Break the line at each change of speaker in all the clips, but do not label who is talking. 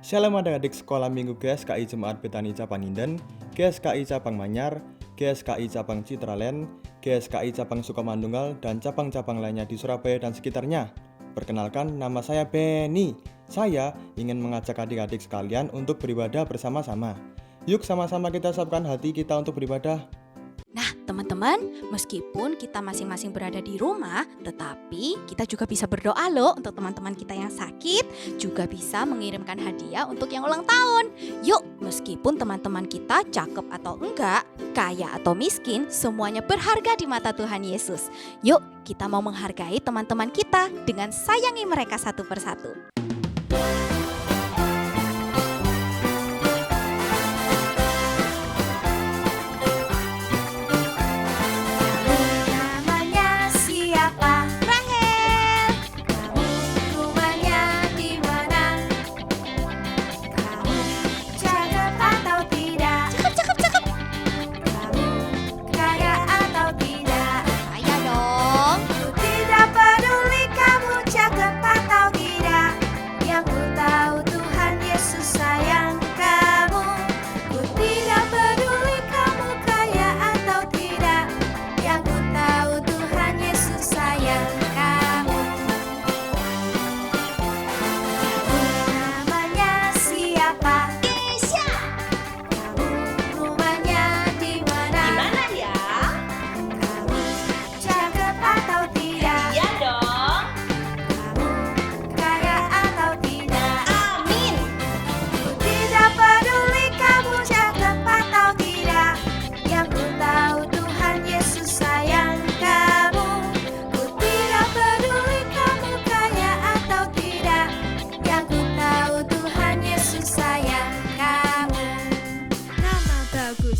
Shalom adik-adik sekolah minggu GSKI Jemaat Betani Cabang Inden, GSKI Cabang Manyar, GSKI Cabang Citraland, GSKI Cabang Sukamandunggal, dan cabang-cabang lainnya di Surabaya dan sekitarnya. Perkenalkan, nama saya Benny. Saya ingin mengajak adik-adik sekalian untuk beribadah bersama-sama. Yuk sama-sama kita siapkan hati kita untuk beribadah.
Nah, teman-teman, meskipun kita masing-masing berada di rumah, tetapi kita juga bisa berdoa loh untuk teman-teman kita yang sakit, juga bisa mengirimkan hadiah untuk yang ulang tahun. Yuk, meskipun teman-teman kita cakep atau enggak, kaya atau miskin, semuanya berharga di mata Tuhan Yesus. Yuk, kita mau menghargai teman-teman kita dengan sayangi mereka satu persatu.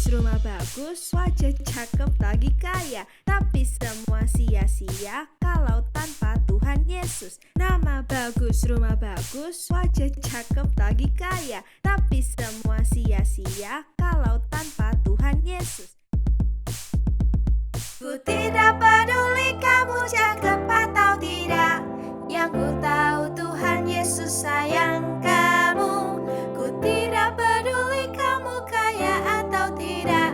Rumah bagus, wajah cakep, lagi kaya, tapi semua sia-sia kalau tanpa Tuhan Yesus. Nama bagus, rumah bagus, wajah cakep, lagi kaya, tapi semua sia-sia kalau tanpa Tuhan Yesus. Ku tidak peduli kamu cakep atau tidak, yang ku tahu Tuhan Yesus sayang kamu. Ku tidak peduli kamu kaya atau tidak,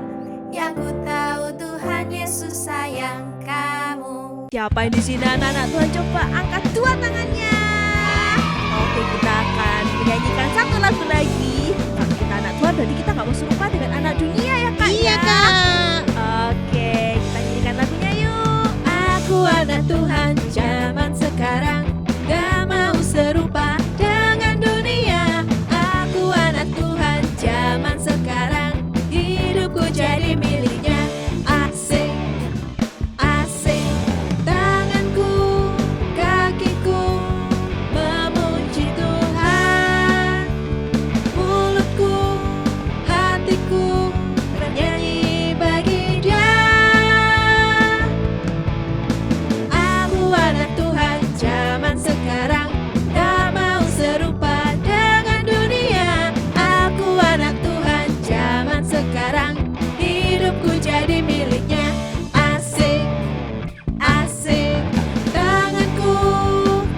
yang ku tahu Tuhan Yesus sayang kamu. Siapa yang di sini anak-anak Tuhan? Coba angkat dua tangannya. Oke, kita akan menyanyikan satu lagu lagi. Kalau kita anak Tuhan, berarti kita gak mau serupa dengan anak dunia ya Kak?
Iya Kak.
Oke, kita nyanyikan lagunya yuk. Aku anak Tuhan zaman sekarang, gak mau serupa dengan dunia. Aku anak Tuhan zaman sekarang, hidupku jadi miliknya. Asik, asik, tanganku, kakiku memuji Tuhan. Mulutku, hatiku bernyanyi bagi Dia. Aku anak Tuhan zaman sekarang, gak mau serupa dengan dunia. Aku anak Tuhan zaman sekarang, hidupku jadi miliknya. Asik, asik, tanganku,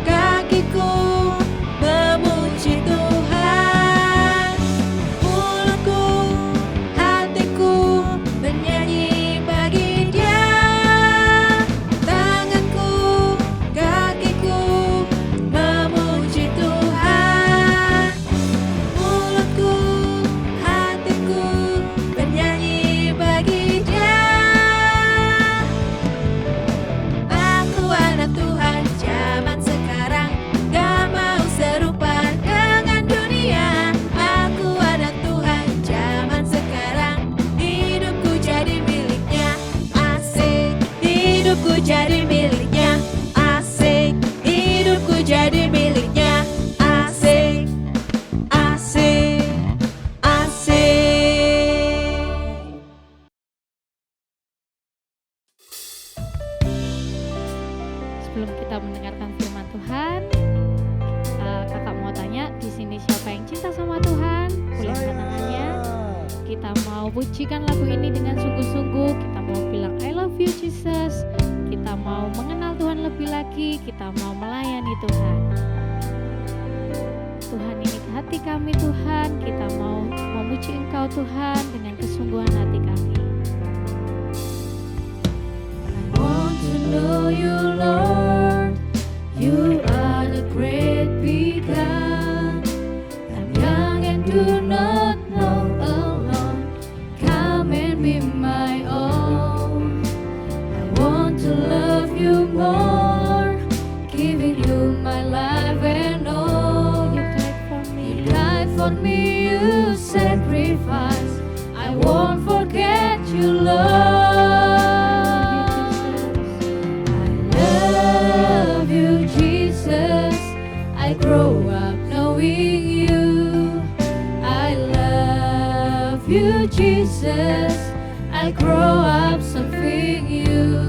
kakiku memuji Tuhan. Mulutku, hatiku bernyanyi bagi Dia. Tanganku, kakiku memuji Tuhan. Mulutku, hatiku bernyanyi bagi Dia. Aku anak Tuhan zaman sekarang, gak mau serupa dengan dunia. Aku anak Tuhan zaman sekarang, hidupku jadi miliknya. Asik, hidupku jadi miliknya. Asik, hidupku jadi miliknya. Asik, asik, asik.
Sebelum kita mendengarkan firman Tuhan, kakak mau tanya, di sini siapa yang cinta sama Tuhan? Boleh angkat tangannya. Kita mau pujikan lagu ini dengan sungguh-sungguh. Kita mau bilang I love you Jesus. Kita mau mengenal Tuhan lebih lagi. Kita mau melayani Tuhan. Tuhan ini hati kami Tuhan. Kita mau memuji Engkau Tuhan dengan kesungguhan hati kami.
I want to know you, Lord. You are the great big God. I'm young and do not know alone. Come and be my own. I want to love you more, giving you my life and all.
You died for me.
You died for me, you sacrifice. I won't forget you, Lord. Love you, Jesus. I grow up knowing you. I love you, Jesus. I grow up serving you.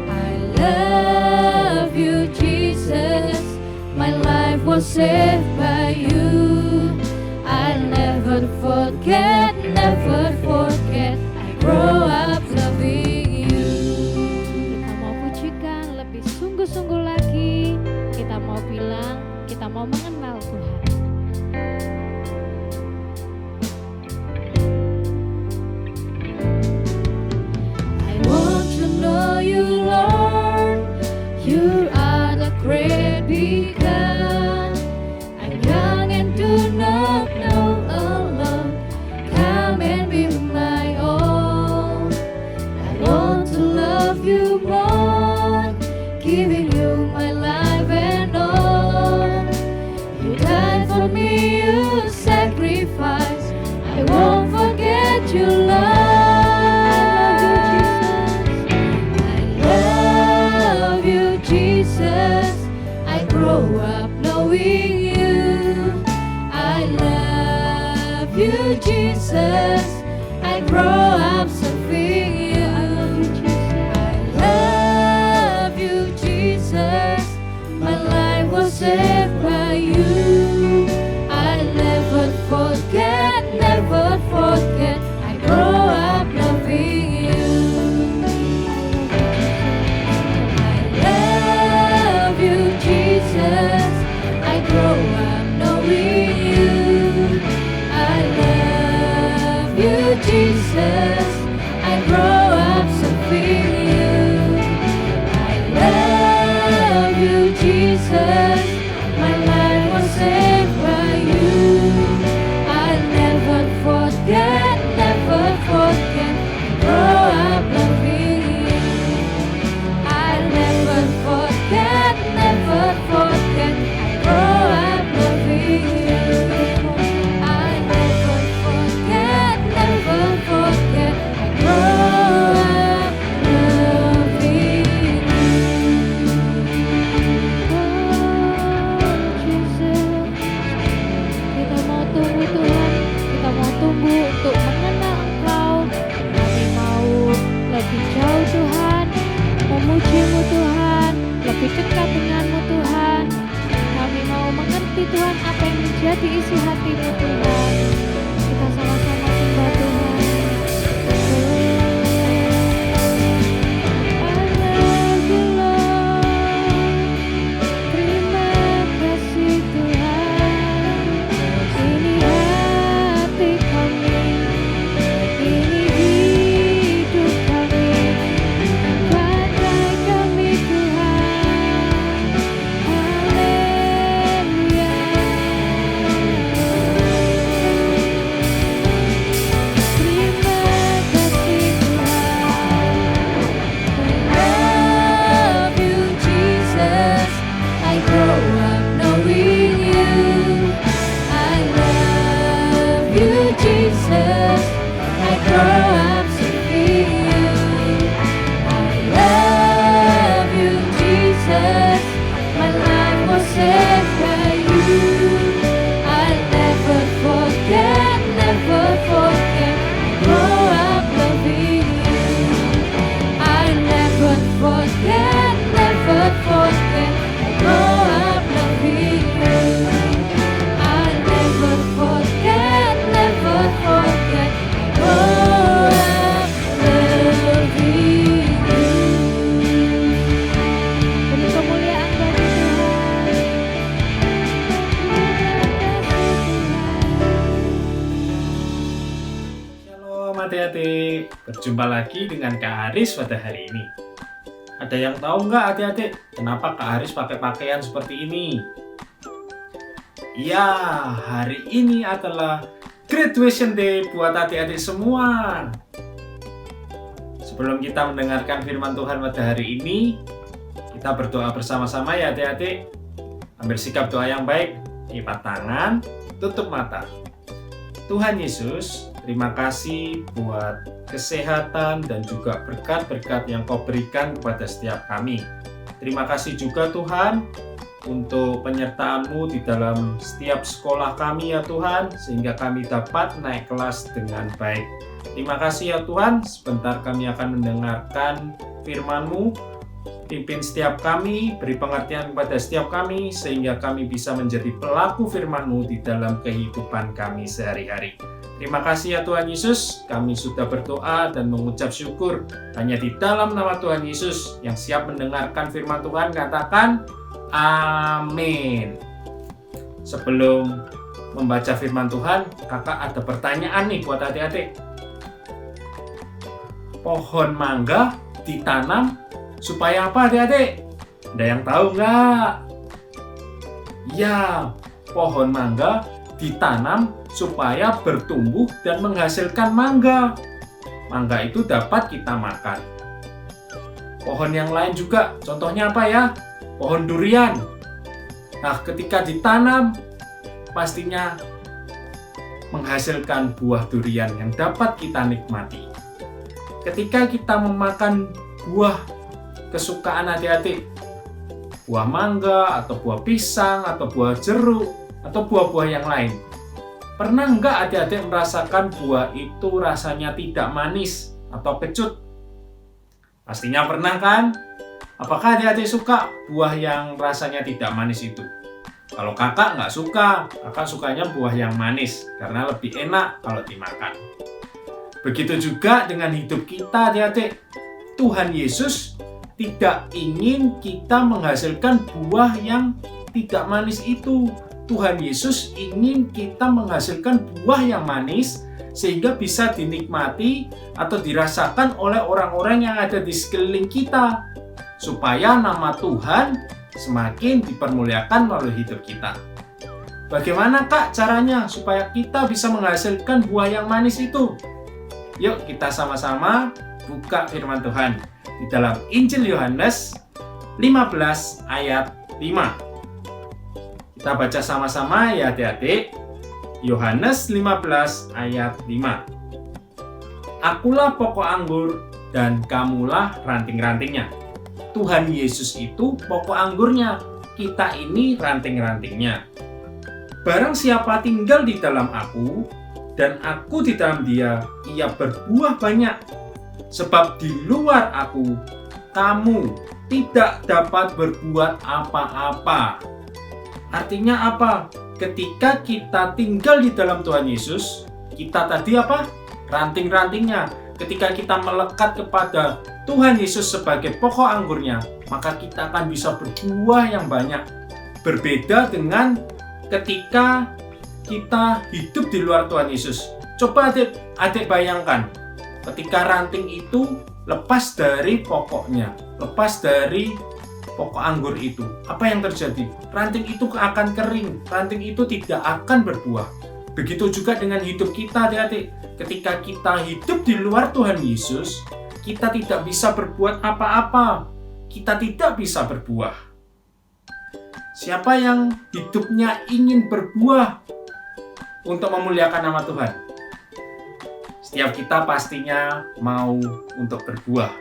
I love you, Jesus. My life was saved by you. I'll never forget, never forget. I grow up loving you.
Kita mau pujikan lebih sungguh-sungguh lagi. Kita mau bilang, kita mau mengenal Tuhan.
I want to know you, Lord. You are the great big God. I'm young and do not know alone. Come and be my own. I want to love you more, giving you my life and all. You died for me, you sacrifice. I won't forget you, Lord. Love you, Jesus. I grow up knowing you. I love you, Jesus. I grow up serving you. I love you, Jesus. My life was saved by you. I never forget, never forget. I grow up loving you. Love you, Jesus. I grow up knowing you. I love you, Jesus. I grow up serving you. I love you, Jesus. My life was saved by you. I never forget, never forget. Grow up loving you. I never forget, never forget. I grow up loving you. I never forget, never forget. I grow up loving
Jesus, kita mau tunggu Tuhan, kita mau tunggu untuk mengenal Engkau. Kami mau lebih jauh Tuhan, memuji-Mu Tuhan, lebih dekat dengan-Mu Tuhan. Kami mau mengerti Tuhan apa yang menjadi isi hati-Mu Tuhan. Kita sama-sama sembah Tuhan. I love you, Lord. Terima kasih Tuhan. Ini hati kami, ini hidup kami, pakai kami Tuhan. Haleluya.
adik-adik, berjumpa lagi dengan Kak Haris pada hari ini. Ada yang tahu nggak adik-adik, kenapa Kak Haris pakai pakaian seperti ini? Ya, hari ini adalah Graduation Day buat adik-adik semua. Sebelum kita mendengarkan firman Tuhan pada hari ini, kita berdoa bersama-sama ya adik-adik. Ambil sikap doa yang baik, lipat tangan, tutup mata. Tuhan Yesus, terima kasih buat kesehatan dan juga berkat-berkat yang Kau berikan kepada setiap kami. Terima kasih juga Tuhan untuk penyertaan-Mu di dalam setiap sekolah kami ya Tuhan, sehingga kami dapat naik kelas dengan baik. Terima kasih ya Tuhan, sebentar kami akan mendengarkan firman-Mu. Pimpin setiap kami, beri pengertian kepada setiap kami, sehingga kami bisa menjadi pelaku firman-Mu di dalam kehidupan kami sehari-hari. Terima kasih ya Tuhan Yesus, kami sudah berdoa dan mengucap syukur hanya di dalam nama Tuhan Yesus yang siap mendengarkan firman Tuhan. Katakan, amin. Sebelum membaca firman Tuhan, kakak ada pertanyaan nih buat adik-adik. Pohon mangga ditanam supaya apa adik-adik? Ada yang tahu nggak? Ya, pohon mangga ditanam supaya bertumbuh dan menghasilkan mangga. Mangga itu dapat kita makan. Pohon yang lain juga, contohnya apa ya? Pohon durian. Nah, ketika ditanam, pastinya menghasilkan buah durian yang dapat kita nikmati. Ketika kita memakan buah kesukaan adik-adik, buah mangga, atau buah pisang, atau buah jeruk, atau buah-buah yang lain, pernah nggak adik-adik merasakan buah itu rasanya tidak manis atau kecut? Pastinya pernah kan? Apakah adik-adik suka buah yang rasanya tidak manis itu? Kalau kakak nggak suka, kakak sukanya buah yang manis, karena lebih enak kalau dimakan. Begitu juga dengan hidup kita adik-adik. Tuhan Yesus tidak ingin kita menghasilkan buah yang tidak manis itu. Tuhan Yesus ingin kita menghasilkan buah yang manis sehingga bisa dinikmati atau dirasakan oleh orang-orang yang ada di sekeliling kita, supaya nama Tuhan semakin dipermuliakan melalui hidup kita. Bagaimana Kak caranya supaya kita bisa menghasilkan buah yang manis itu? Yuk kita sama-sama buka firman Tuhan di dalam Injil Yohanes 15 ayat 5. Kita baca sama-sama ya adik-adik. Yohanes 15 ayat 5. Akulah pokok anggur dan kamulah ranting-rantingnya. Tuhan Yesus itu pokok anggurnya, kita ini ranting-rantingnya. Barang siapa tinggal di dalam aku dan aku di dalam dia, ia berbuah banyak. Sebab di luar aku, kamu tidak dapat berbuat apa-apa. Artinya apa? Ketika kita tinggal di dalam Tuhan Yesus, kita tadi apa? Ranting-rantingnya. Ketika kita melekat kepada Tuhan Yesus sebagai pokok anggurnya, maka kita akan bisa berbuah yang banyak. Berbeda dengan ketika kita hidup di luar Tuhan Yesus. Coba adik bayangkan, ketika ranting itu lepas dari pokoknya, lepas dari pokok anggur itu, apa yang terjadi? Ranting itu akan kering, ranting itu tidak akan berbuah. Begitu juga dengan hidup kita adik-adik. Ketika kita hidup di luar Tuhan Yesus, kita tidak bisa berbuat apa-apa. Kita tidak bisa berbuah. Siapa yang hidupnya ingin berbuah untuk memuliakan nama Tuhan? Setiap kita pastinya mau untuk berbuah.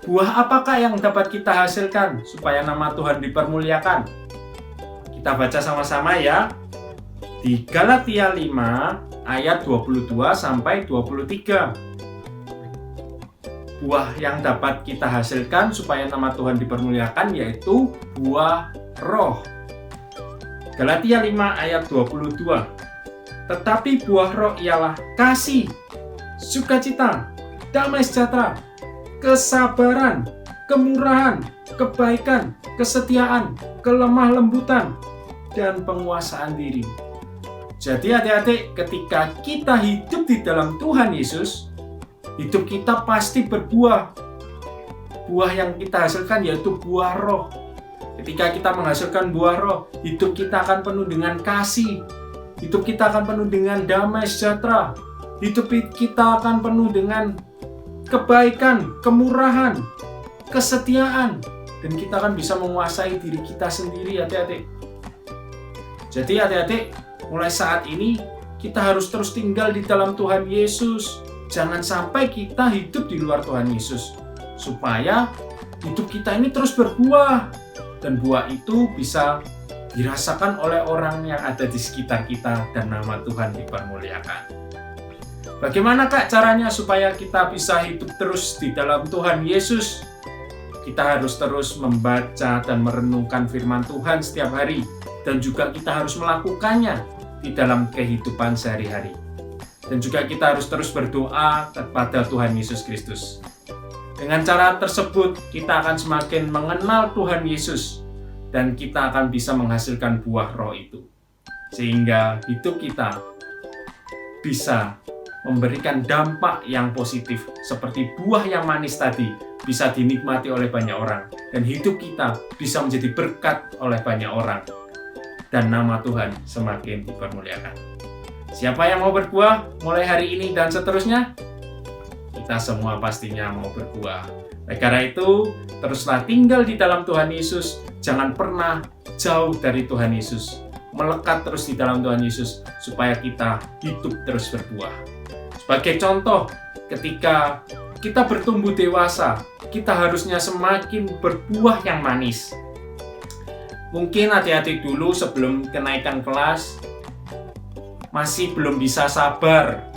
Buah apakah yang dapat kita hasilkan supaya nama Tuhan dipermuliakan? Kita baca sama-sama ya. Di Galatia 5 ayat 22 sampai 23. Buah yang dapat kita hasilkan supaya nama Tuhan dipermuliakan yaitu buah roh. Galatia 5 ayat 22. Tetapi buah roh ialah kasih, sukacita, damai sejahtera, kesabaran, kemurahan, kebaikan, kesetiaan, kelemah lembutan, dan penguasaan diri. Jadi adik-adik, ketika kita hidup di dalam Tuhan Yesus, hidup kita pasti berbuah. Buah yang kita hasilkan yaitu buah roh. Ketika kita menghasilkan buah roh, hidup kita akan penuh dengan kasih. Hidup kita akan penuh dengan damai sejahtera. Hidup kita akan penuh dengan kebaikan, kemurahan, kesetiaan. Dan kita akan bisa menguasai diri kita sendiri, adik-adik. Jadi adik-adik, mulai saat ini kita harus terus tinggal di dalam Tuhan Yesus. Jangan sampai kita hidup di luar Tuhan Yesus. Supaya hidup kita ini terus berbuah. Dan buah itu bisa dirasakan oleh orang yang ada di sekitar kita dan nama Tuhan dipermuliakan. Bagaimana Kak caranya supaya kita bisa hidup terus di dalam Tuhan Yesus? Kita harus terus membaca dan merenungkan firman Tuhan setiap hari. Dan juga kita harus melakukannya di dalam kehidupan sehari-hari. Dan juga kita harus terus berdoa kepada Tuhan Yesus Kristus. Dengan cara tersebut, kita akan semakin mengenal Tuhan Yesus. Dan kita akan bisa menghasilkan buah roh itu. Sehingga hidup kita bisa memberikan dampak yang positif. Seperti buah yang manis tadi, bisa dinikmati oleh banyak orang. Dan hidup kita bisa menjadi berkat oleh banyak orang. Dan nama Tuhan semakin dipermuliakan. Siapa yang mau berbuah mulai hari ini dan seterusnya? Kita semua pastinya mau berbuah. Oleh karena itu, teruslah tinggal di dalam Tuhan Yesus. Jangan pernah jauh dari Tuhan Yesus. Melekat terus di dalam Tuhan Yesus supaya kita hidup terus berbuah. Sebagai contoh, ketika kita bertumbuh dewasa, kita harusnya semakin berbuah yang manis. Mungkin adik-adik dulu sebelum kenaikan kelas masih belum bisa sabar,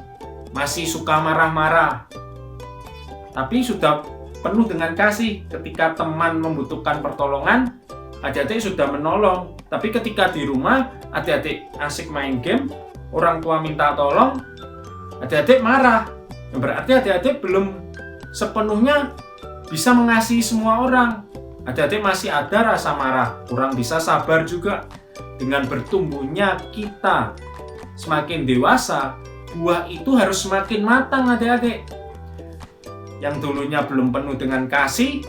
masih suka marah-marah. Tapi sudah penuh dengan kasih. Ketika teman membutuhkan pertolongan, adik-adik sudah menolong. Tapi ketika di rumah, adik-adik asik main game, orang tua minta tolong, adik-adik marah. Berarti adik-adik belum sepenuhnya bisa mengasihi semua orang. Adik-adik masih ada rasa marah, kurang bisa sabar juga. Dengan bertumbuhnya kita semakin dewasa, buah itu harus semakin matang adik-adik. Yang dulunya belum penuh dengan kasih,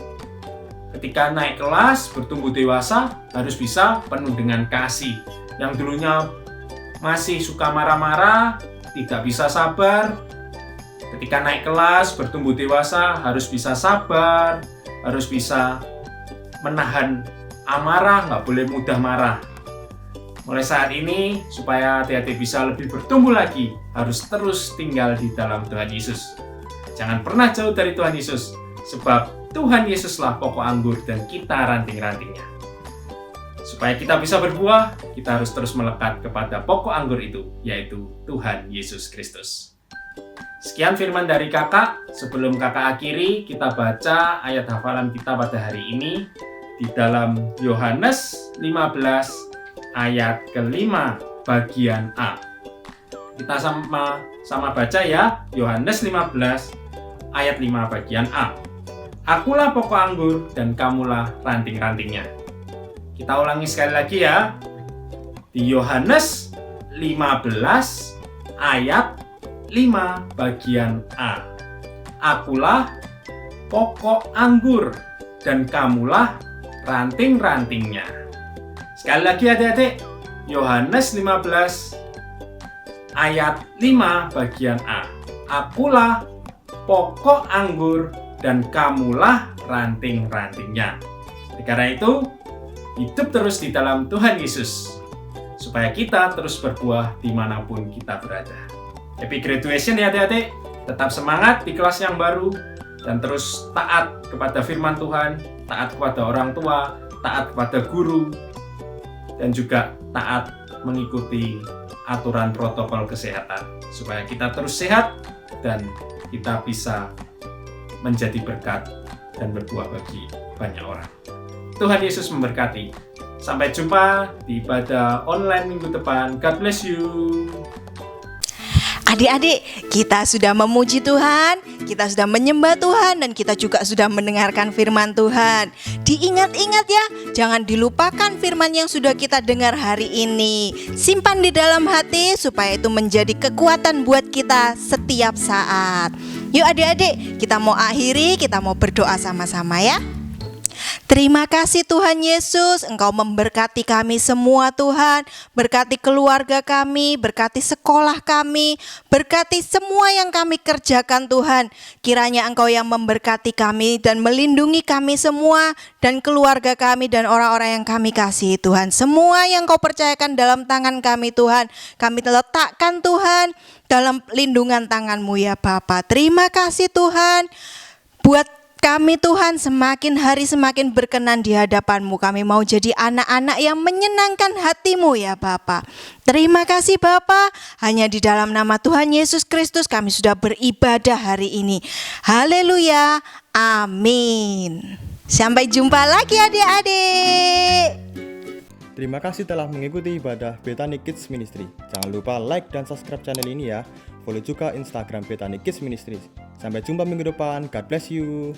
ketika naik kelas, bertumbuh dewasa, harus bisa penuh dengan kasih. Yang dulunya masih suka marah-marah, tidak bisa sabar, ketika naik kelas, bertumbuh dewasa, harus bisa sabar, harus bisa menahan amarah, nggak boleh mudah marah. Mulai saat ini, supaya adik-adik bisa lebih bertumbuh lagi, harus terus tinggal di dalam Tuhan Yesus. Jangan pernah jauh dari Tuhan Yesus, sebab Tuhan Yesuslah pokok anggur dan kita ranting-rantingnya. Supaya kita bisa berbuah, kita harus terus melekat kepada pokok anggur itu, yaitu Tuhan Yesus Kristus. Sekian firman dari kakak. Sebelum kakak akhiri, kita baca ayat hafalan kita pada hari ini di dalam Yohanes 15 ayat ke-5 bagian A. Kita sama baca ya, Yohanes 15 ayat 5 bagian A. Akulah pokok anggur dan kamulah ranting-rantingnya. Kita ulangi sekali lagi ya. Di Yohanes 15 ayat 5 bagian A. Akulah pokok anggur dan kamulah ranting-rantingnya. Sekali lagi adik-adik, Yohanes 15 ayat 5 bagian A. Akulah pokok anggur dan kamulah ranting-rantingnya. Karena itu, hidup terus di dalam Tuhan Yesus, supaya kita terus berbuah dimanapun kita berada. Happy graduation ya adik-adik, tetap semangat di kelas yang baru, dan terus taat kepada firman Tuhan, taat kepada orang tua, taat kepada guru, dan juga taat mengikuti aturan protokol kesehatan, supaya kita terus sehat dan kita bisa menjadi berkat dan berbuah bagi banyak orang. Tuhan Yesus memberkati. Sampai jumpa di ibadah online minggu depan. God bless you.
Adik-adik, kita sudah memuji Tuhan, kita sudah menyembah Tuhan, dan kita juga sudah mendengarkan firman Tuhan. Diingat-ingat ya, jangan dilupakan firman yang sudah kita dengar hari ini. Simpan di dalam hati supaya itu menjadi kekuatan buat kita setiap saat. Yuk adik-adik, kita mau akhiri, kita mau berdoa sama-sama ya. Terima kasih Tuhan Yesus, Engkau memberkati kami semua Tuhan. Berkati keluarga kami, berkati sekolah kami, berkati semua yang kami kerjakan Tuhan. Kiranya Engkau yang memberkati kami dan melindungi kami semua dan keluarga kami dan orang-orang yang kami kasihi Tuhan. Semua yang Kau percayakan dalam tangan kami Tuhan, kami letakkan Tuhan dalam lindungan tangan-Mu ya Bapa. Terima kasih Tuhan buat kami Tuhan, semakin hari semakin berkenan di hadapan-Mu. Kami mau jadi anak-anak yang menyenangkan hati-Mu ya Bapa. Terima kasih Bapa. Hanya di dalam nama Tuhan Yesus Kristus kami sudah beribadah hari ini. Haleluya. Amin. Sampai jumpa lagi adik-adik.
Terima kasih telah mengikuti ibadah Bethany Kids Ministry. Jangan lupa like dan subscribe channel ini ya. Follow juga Instagram Bethany Kids Ministry. Sampai jumpa minggu depan. God bless you.